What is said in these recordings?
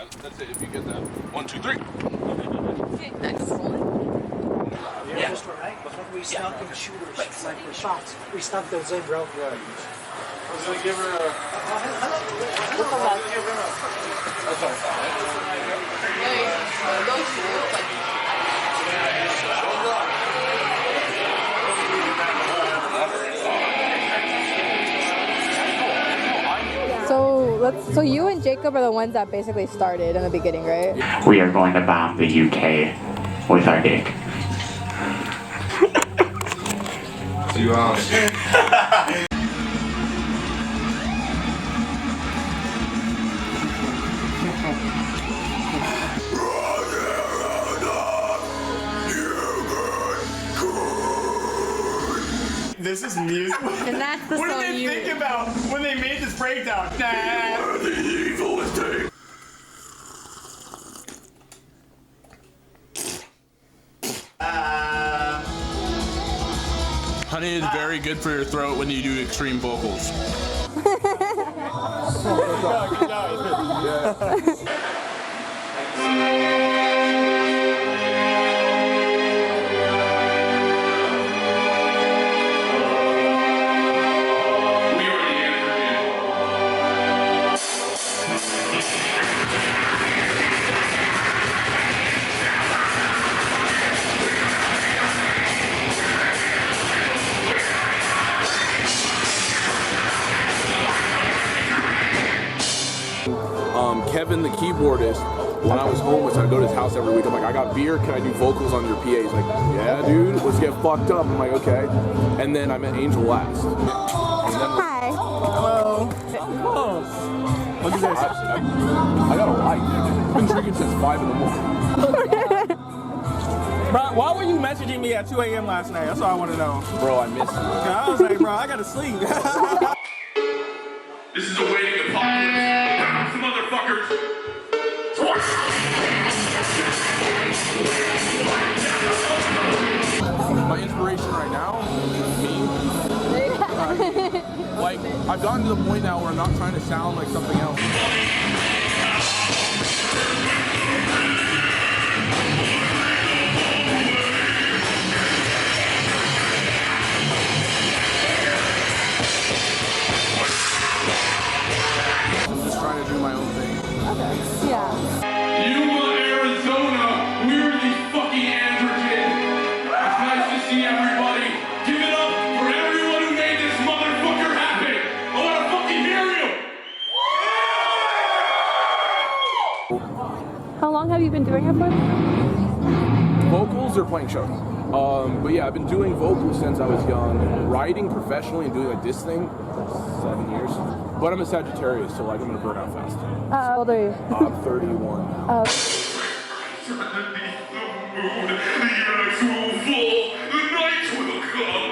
Yeah, that's it. If you get that. 1, 2, 3. Okay, next one. Yeah. Just right. We stuck in shooters, like for shots. We stuck those in, bro. Yeah. I was gonna give her a. Look on that. That's all. So you and Jacob are the ones that basically started in the beginning, right? We are going to bomb the UK with our dick. See you out. This is music. And that's the what song did they think about when they made this breakdown? Nah. The evil thing. Honey is very good for your throat when you do extreme vocals. Good job. Kevin, the keyboardist, when I was homeless, I'd go to his house every week. I'm like, I got beer, can I do vocals on your PA? He's like, yeah, dude, let's get fucked up. I'm like, okay. And then I met Angel last. Hi. Hello. Look at this. I got a life. I've been drinking since 5 in the morning. Bro, why were you messaging me at 2 a.m. last night? That's all I want to know. Bro, I missed you. I was like, bro, I gotta sleep. This is a waiting apocalypse. Bounce, motherfuckers! My inspiration right now is me. Like, I've gotten to the point now where I'm not trying to sound like something else. I'm just trying to do my own thing. Okay. Yeah. Yuma, Arizona, we're the fucking Androgen. It's nice to see everybody. Give it up for everyone who made this motherfucker happen. I want to fucking hear you. How long have you been doing it for? Vocals or playing shows? But yeah, I've been doing vocals since I was young. Writing professionally and doing like this thing, 7 years. But I'm a Sagittarius, so like I'm gonna burn out fast. How old are you? I'm 31. Underneath the moon, the ice will fall, the night will come.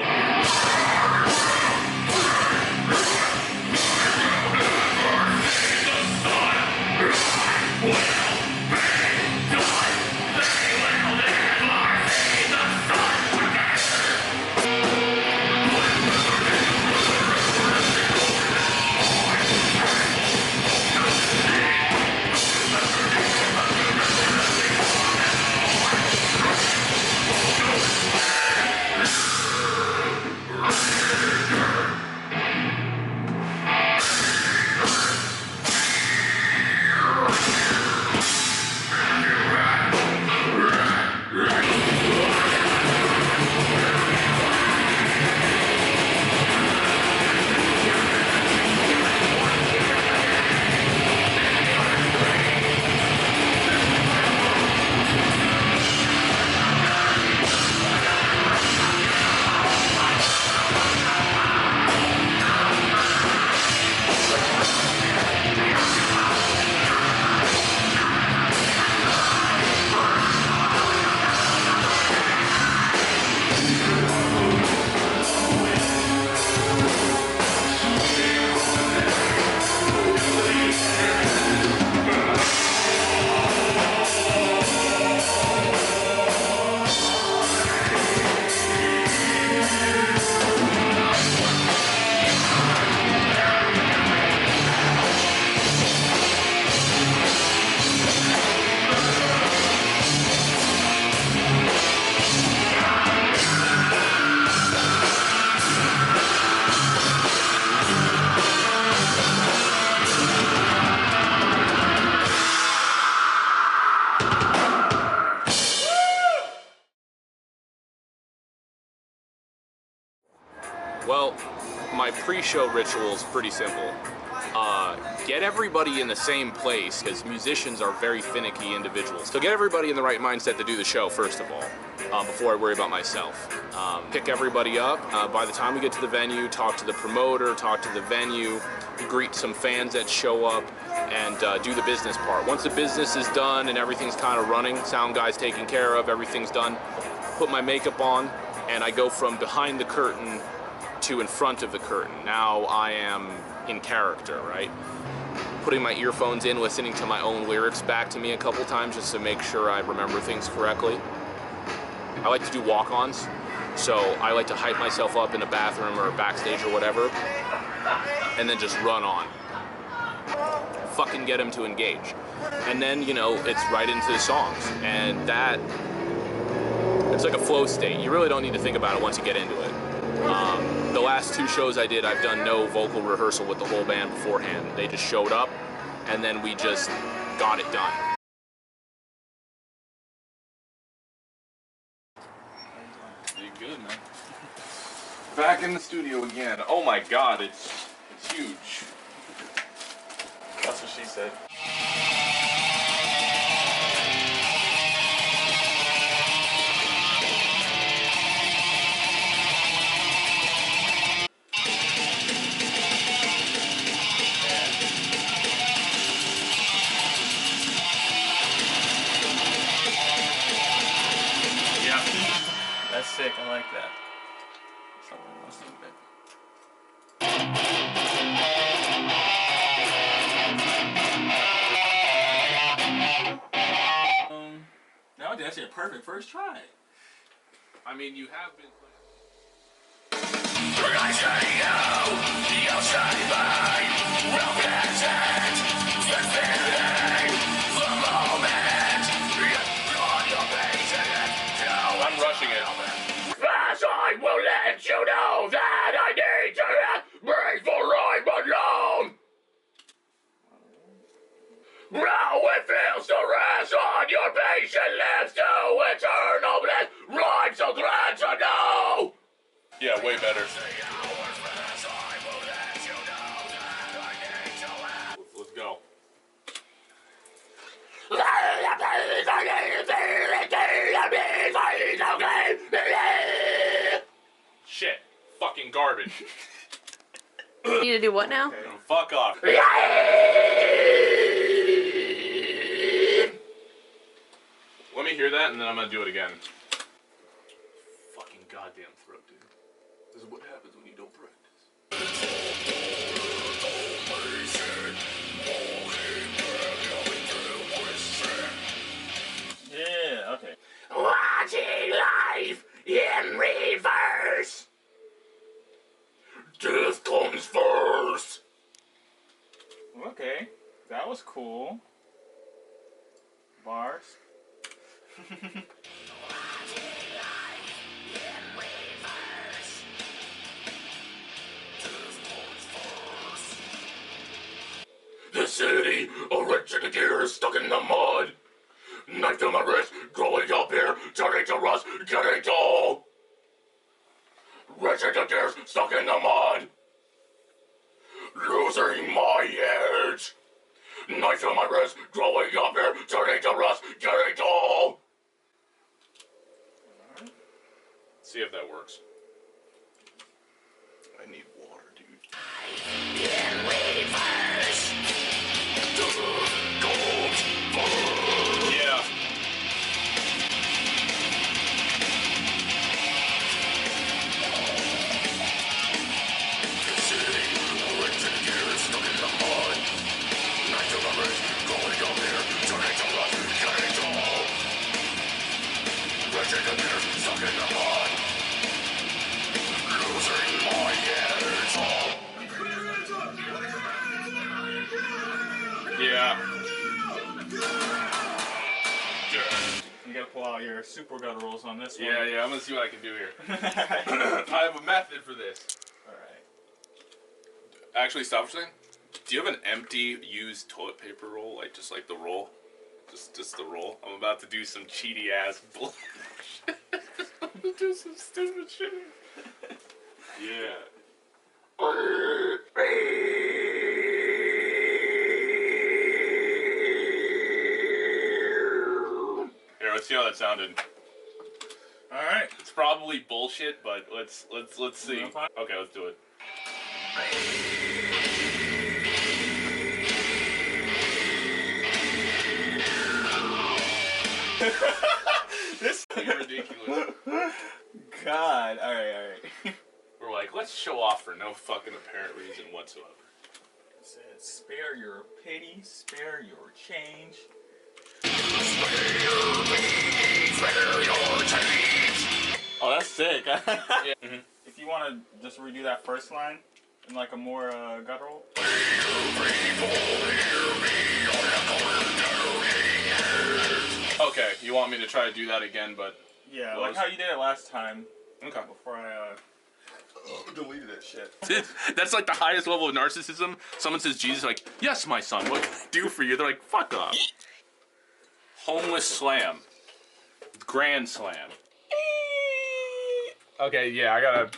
Well, my pre-show ritual is pretty simple. Get everybody in the same place, because musicians are very finicky individuals. So get everybody in the right mindset to do the show, first of all, before I worry about myself. Pick everybody up. By the time we get to the venue, talk to the promoter, talk to the venue, greet some fans that show up, and do the business part. Once the business is done and everything's kind of running, sound guy's taken care of, everything's done, put my makeup on, and I go from behind the curtain to in front of the curtain. Now I am in character, right? Putting my earphones in, listening to my own lyrics back to me a couple times just to make sure I remember things correctly. I like to do walk-ons, so I like to hype myself up in a bathroom or backstage or whatever, and then just run on. Fucking get them to engage. And then, you know, it's right into the songs, and that, it's like a flow state. You really don't need to think about it once you get into it. The last 2 shows I did, I've done no vocal rehearsal with the whole band beforehand. They just showed up, and then we just got it done. You're good, man. Back in the studio again. Oh my god, it's huge. That's what she said. That's sick, I like that. Something else a bit. That was actually a perfect first try. I mean, you have been I'm rushing it. First, I will let you know that I need to breathe for I'm alone. Now it feels to rest on your patient lips to eternal bliss. Rhyme so glad to know. Yeah, way better. Let's go. Shit. Fucking garbage. You need to do what now? Okay. Fuck off. Let me hear that and then I'm gonna do it again. Fucking goddamn throat, dude. This is what happens when you don't practice. Yeah, okay. Watching life in reverse. Death comes first. Okay, that was cool. Bars. The city of wretched gears stuck in the mud. Knife to my wrist, growing up here, turning to rust, getting dull. Wretched gears stuck in the mud. Losing my edge. Knife to my wrist, growing up here, turning to rust, getting dull. See if that works. I need water, dude. In reverse. Yeah. Yeah. You gotta pull out your super gutturals on this one. Yeah, I'm gonna see what I can do here. I have a method for this. Alright. Actually, stop for a second. Do you have an empty, used toilet paper roll? Like, just like the roll? Just the roll? I'm about to do some cheaty ass bullshit. I'm gonna do some stupid shit. Yeah. Here, let's see how that sounded. All right. It's probably bullshit, but let's see. Okay, let's do it. This is ridiculous. God. All right. We're like, let's show off for no fucking apparent reason whatsoever. It says, spare your pity, spare your change. Oh, that's sick. Yeah. Mm-hmm. If you want to just redo that first line in like a more guttural. Okay, you want me to try to do that again, but... Yeah, like how you did it last time. Okay. Before I deleted that shit. That's like the highest level of narcissism. Someone says Jesus, like, yes, my son, what can I do for you? They're like, fuck off. Homeless slam. Grand slam. Okay, yeah, I gotta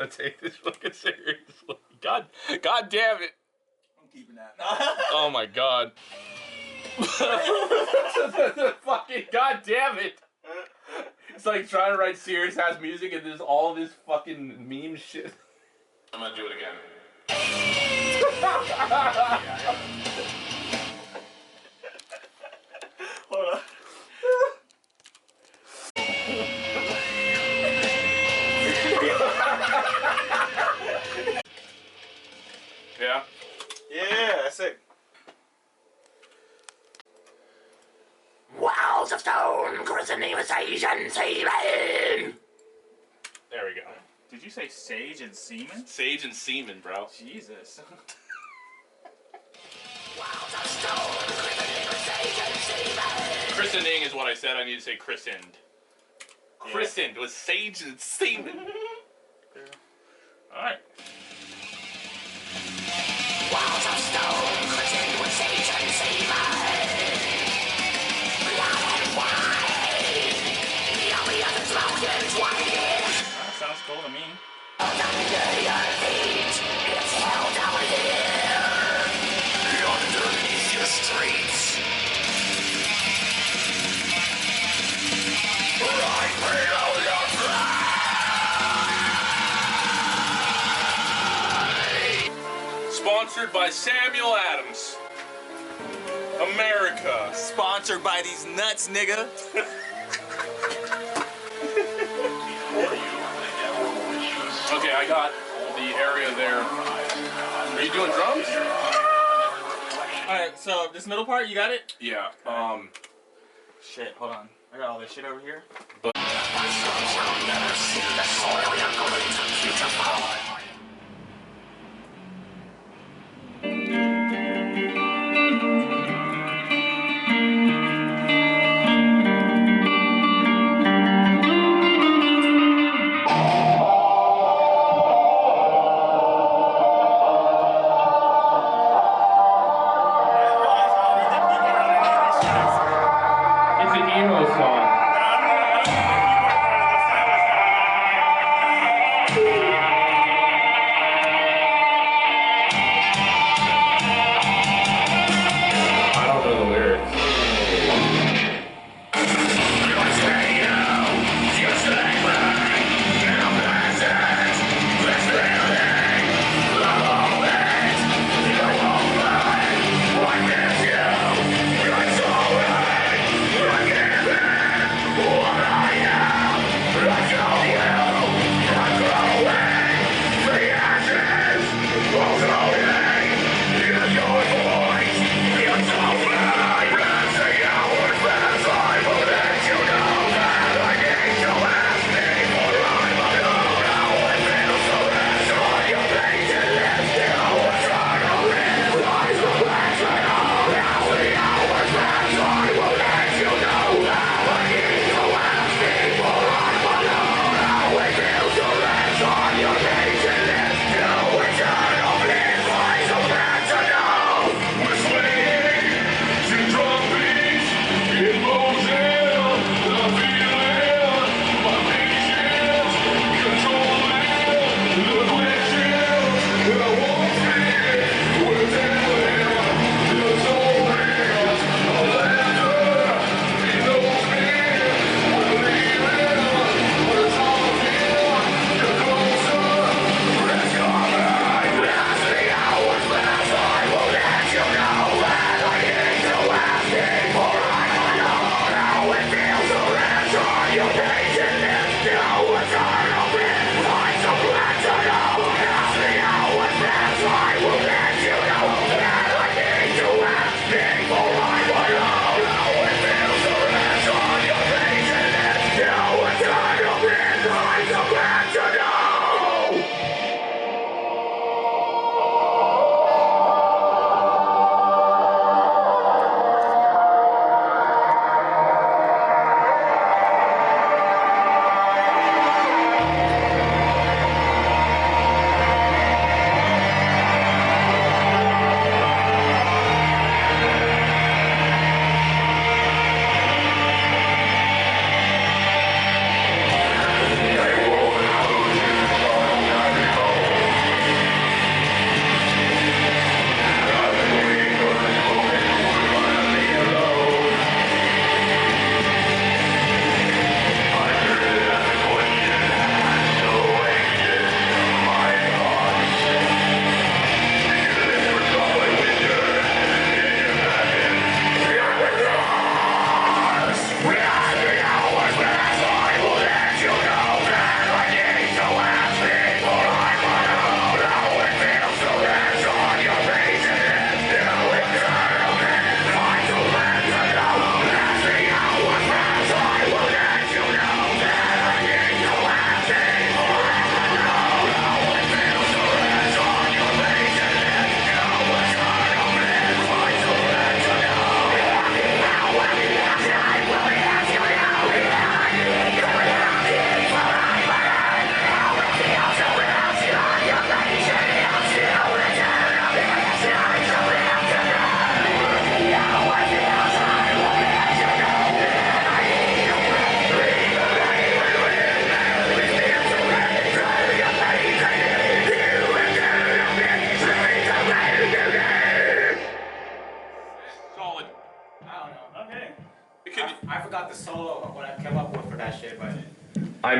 take this fucking seriously. God damn it. I'm keeping that. Oh my god. Fucking god damn it. It's like trying to write serious ass music and there's all this fucking meme shit. I'm gonna do it again. Hold on. Yeah? Yeah, that's it. Walls of stone, christening with sage and semen. There we go. Did you say sage and semen? Sage and semen, bro. Jesus. Walls of stone, christening with sage and semen. Christening is what I said. I need to say christened. Yeah. Christened with sage and semen. Alright. Walls of stone, christened with sage and semen. Blood and wine. The only other smoke is white. That sounds cool to me. Under your feet, it's hell down here. Underneath your streets. Right below your fly. Sponsored by Samuel Adams. America. Sponsored by these nuts, nigga. Okay, I got the area there. Are you doing drums? Alright, so this middle part, you got it? Yeah. Shit, hold on. I got all this shit over here. It's an emo song.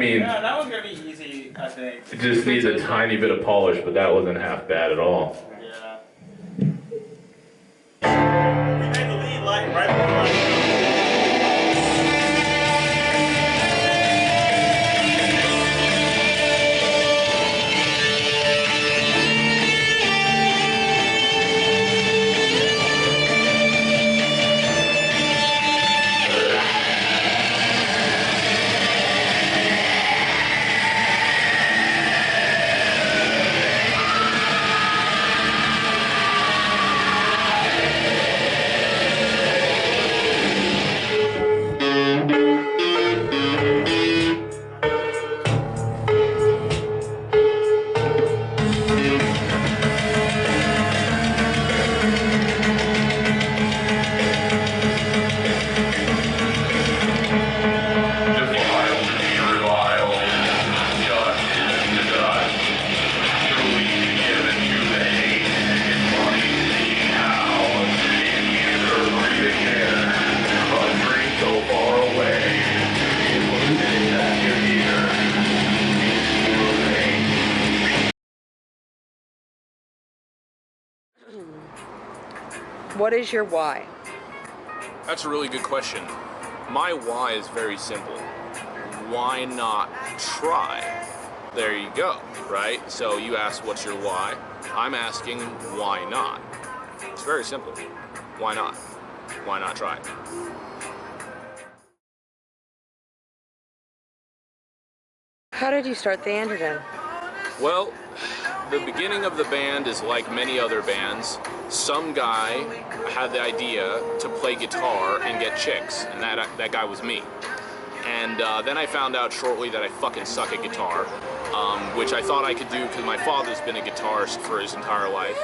mean, Yeah, that was gonna be easy, I think. it just needs a tiny bit of polish, but that wasn't half bad at all. Yeah. We made the lead like right before I What is your why? That's a really good question. My why is very simple. Why not try? There you go, right? So you ask, what's your why? I'm asking, why not? It's very simple. Why not? Why not try? How did you start the Androgen? Well, the beginning of the band is like many other bands. Some guy had the idea to play guitar and get chicks, and that guy was me. And then I found out shortly that I fucking suck at guitar, which I thought I could do because my father's been a guitarist for his entire life.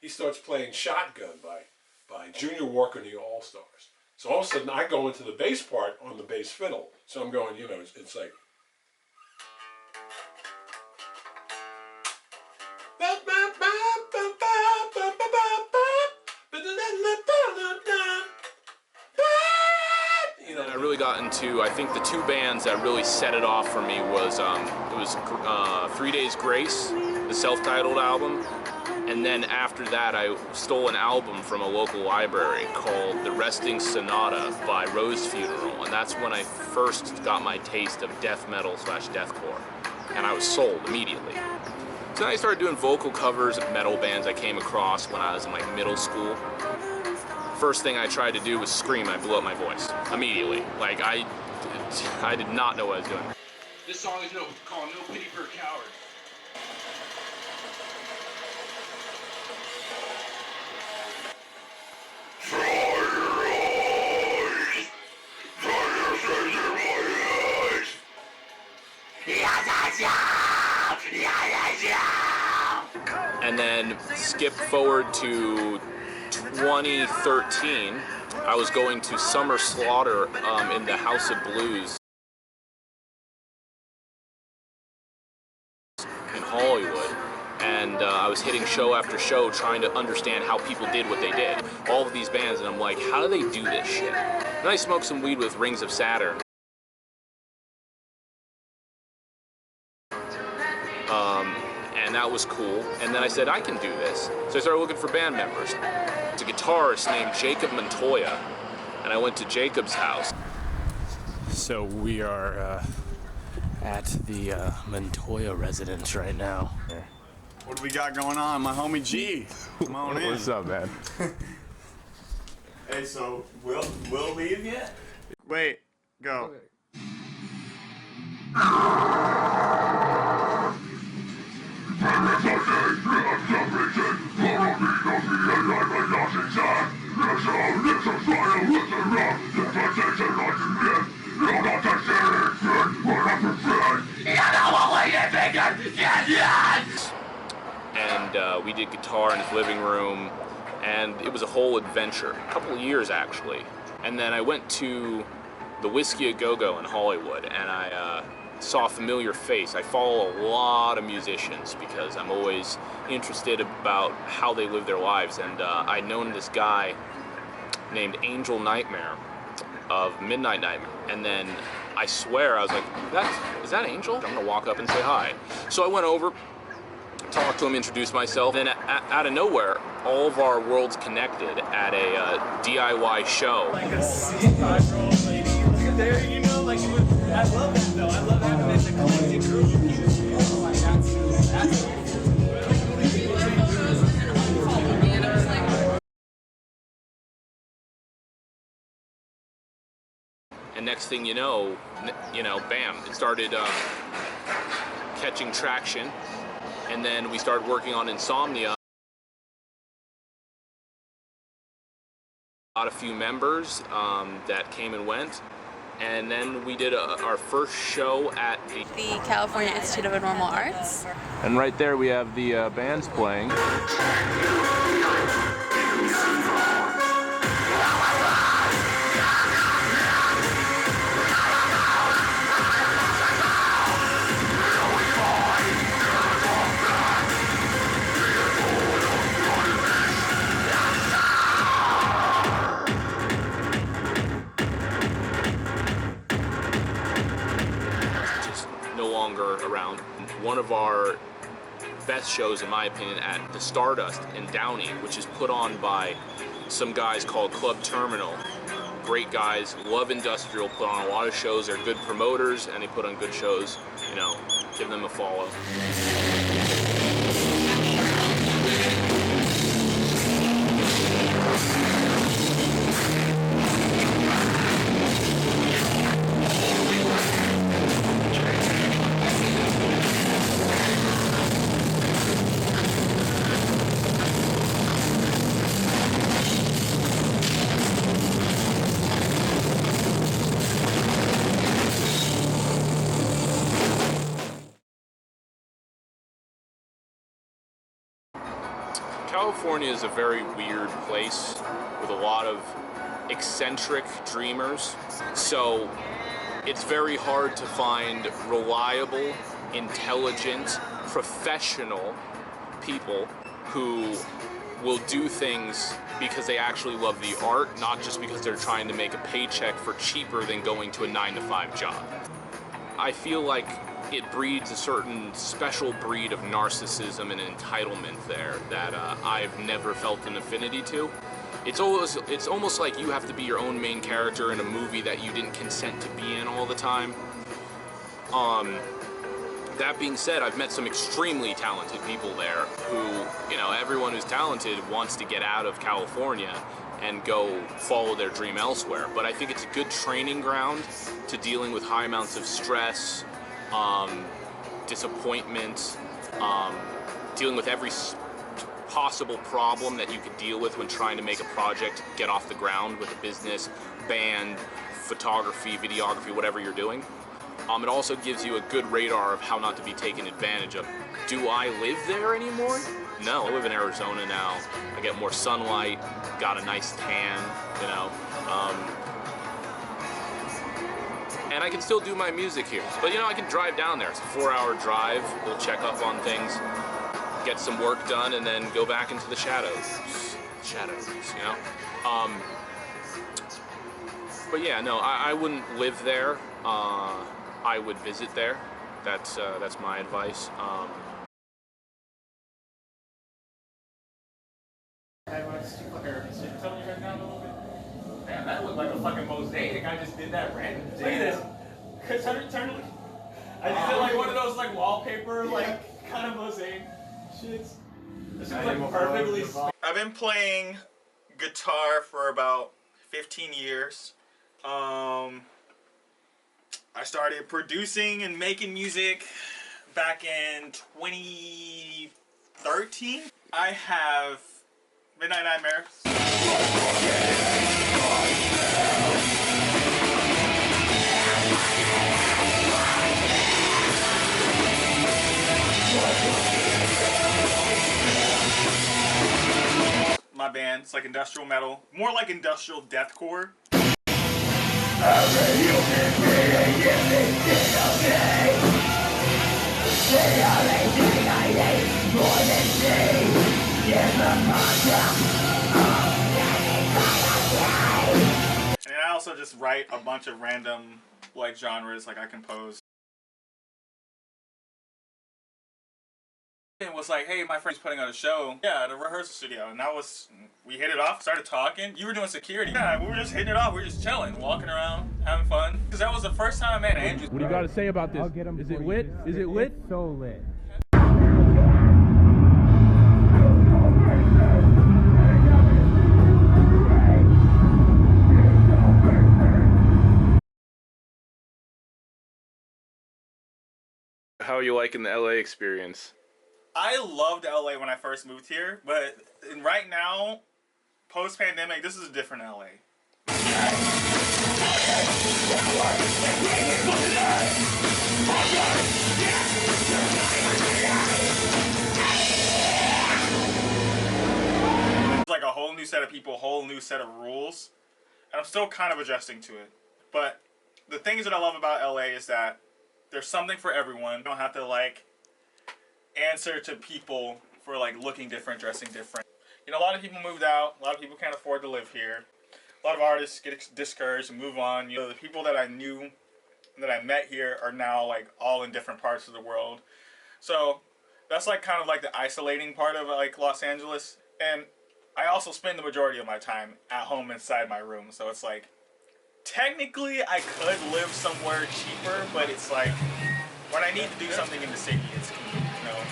He starts playing Shotgun by Junior Walker and the All-Stars. So all of a sudden I go into the bass part on the bass fiddle. So I'm going, you know, it's like... You know, I really got into, I think the two bands that really set it off for me was, 3 Days Grace, the self-titled album, and then after that I stole an album from a local library called The Resting Sonata by Rose Funeral, and that's when I first got my taste of death metal / deathcore, and I was sold immediately. So then I started doing vocal covers of metal bands I came across when I was in like middle school. First thing I tried to do was scream, I blew up my voice immediately. Like I did not know what I was doing. This song is called No Pity for a Coward. And then skip forward to 2013, I was going to Summer Slaughter in the House of Blues in Hollywood, and I was hitting show after show trying to understand how people did what they did. All of these bands, and I'm like, how do they do this shit? Then I smoked some weed with Rings of Saturn. And that was cool. And then I said, I can do this. So I started looking for band members. There's a guitarist named Jacob Montoya, and I went to Jacob's house. So we are at the Montoya residence right now. What do we got going on? My homie G. Come on in. What's up, man? Hey, so we'll leave yet? Wait, go. And we did guitar in his living room, and it was a whole adventure, a couple of years actually. And then I went to the Whiskey A Go-Go in Hollywood, and I saw a familiar face. I follow a lot of musicians because I'm always interested about how they live their lives, and I'd known this guy named Angel Nightmare of Midnight Nightmare. And then I swear, I was like, is that Angel? I'm gonna walk up and say hi. So I went over, talked to him, introduced myself. Then out of nowhere, all of our worlds connected at a DIY show. Like a 65-year-old lady, look at there, you know, like it was, I love that though. I love having this eclectic group of people. Like that's And next thing you know, bam, it started catching traction. And then we started working on Insomnia. Got a few members that came and went. And then we did our first show at the California Institute of Abnormal Arts. And right there we have the bands playing. Around. One of our best shows, in my opinion, at the Stardust in Downey, which is put on by some guys called Klub Terminal. Great guys, love industrial, put on a lot of shows. They're good promoters and they put on good shows. Give them a follow. California is a very weird place with a lot of eccentric dreamers, so it's very hard to find reliable, intelligent, professional people who will do things because they actually love the art, not just because they're trying to make a paycheck for cheaper than going to a 9-to-5 job. I feel like it breeds a certain special breed of narcissism and entitlement there that I've never felt an affinity to. It's almost like you have to be your own main character in a movie that you didn't consent to be in all the time. That being said, I've met some extremely talented people there who, everyone who's talented wants to get out of California and go follow their dream elsewhere. But I think it's a good training ground to dealing with high amounts of stress, disappointment, dealing with every possible problem that you could deal with when trying to make a project get off the ground with a business, band, photography, videography, whatever you're doing. It also gives you a good radar of how not to be taken advantage of. Do I live there anymore? No, I live in Arizona now. I get more sunlight, got a nice tan, and I can still do my music here. But I can drive down there. It's a 4-hour drive. We'll check up on things, get some work done, and then go back into the shadows. But yeah, no, I wouldn't live there. I would visit there. That's my advice. Man, that looked like a fucking mosaic. I just did that randomly. Look at this. Turn. I just did like one of those like wallpaper, like kind of mosaic shits. This is like perfectly. I've been playing guitar for about 15 years. I started producing and making music back in 2013. I have Midnight Nightmare. My band, it's like industrial metal, more like industrial deathcore. also just write a bunch of random like genres, like I compose. It was like, hey, my friend's putting on a show, yeah, at a rehearsal studio, and we hit it off, started talking. You were doing security. Yeah, we were just hitting it off. We were just chilling, walking around, having fun. Because that was the first time I met Andrew. What do you got to say about this? Is it lit? Is it lit? It's so lit. How are you liking the LA experience? I loved LA when I first moved here, but right now, post-pandemic, this is a different LA. It's like a whole new set of people, whole new set of rules, and I'm still kind of adjusting to it. But the things that I love about LA is that there's something for everyone. You don't have to like answer to people for like looking different, dressing different. You know, a lot of people moved out. A lot of people can't afford to live here. A lot of artists get discouraged and move on. You know, the people that I knew, that I met here are now like all in different parts of the world. So that's like kind of like the isolating part of like Los Angeles. And I also spend the majority of my time at home inside my room. So it's like, technically I could live somewhere cheaper, but it's like, when I need to do something in the city, it's convenient.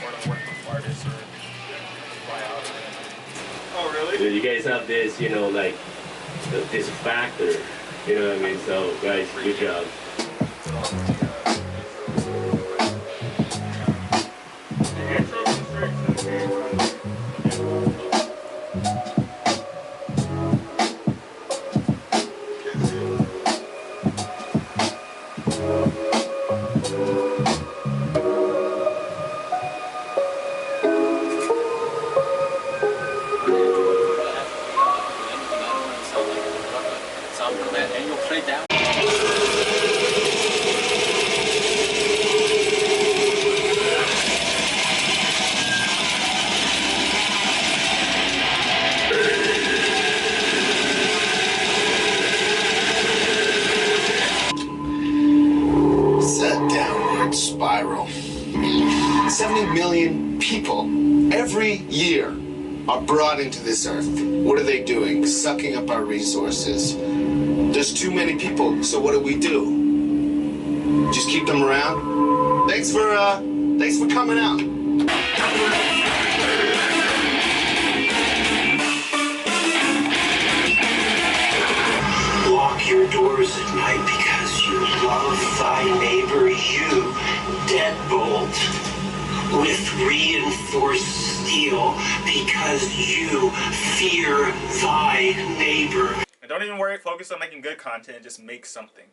Or to work with artists or fly out. Oh, really? So you guys have this, you know, like this factor, you know what I mean? So, guys, good job. Spiral. 70 million people every year are brought into this earth. What are they doing? Sucking up our resources. There's too many people, so what do? Just keep them around? Thanks for coming out. Lock your doors at night because you love thy neighbor, you deadbolt, with reinforced steel because you fear thy neighbor. And don't even worry, focus on making good content, just make something.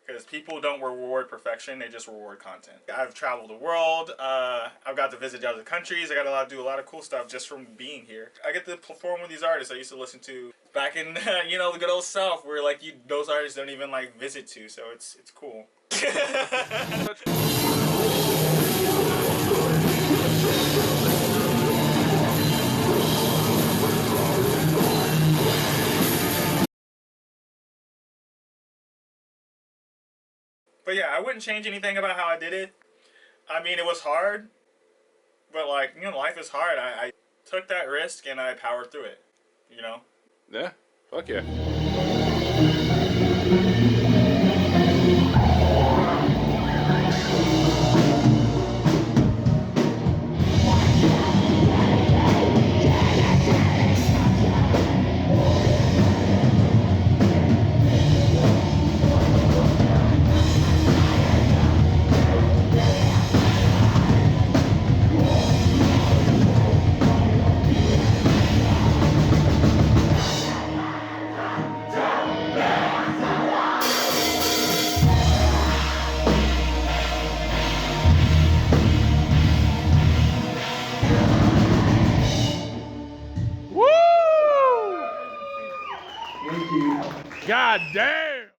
Because people don't reward perfection, they just reward content. I've traveled the world, I've got to visit other countries, I got to do a lot of cool stuff just from being here. I get to perform with these artists I used to listen to back in, you know, the good old South, where like those artists don't even like visit to, so it's cool. But yeah, I wouldn't change anything about how I did it. I mean, it was hard, but like, you know, life is hard. I took that risk and I powered through it, you know? Yeah, fuck yeah. God damn!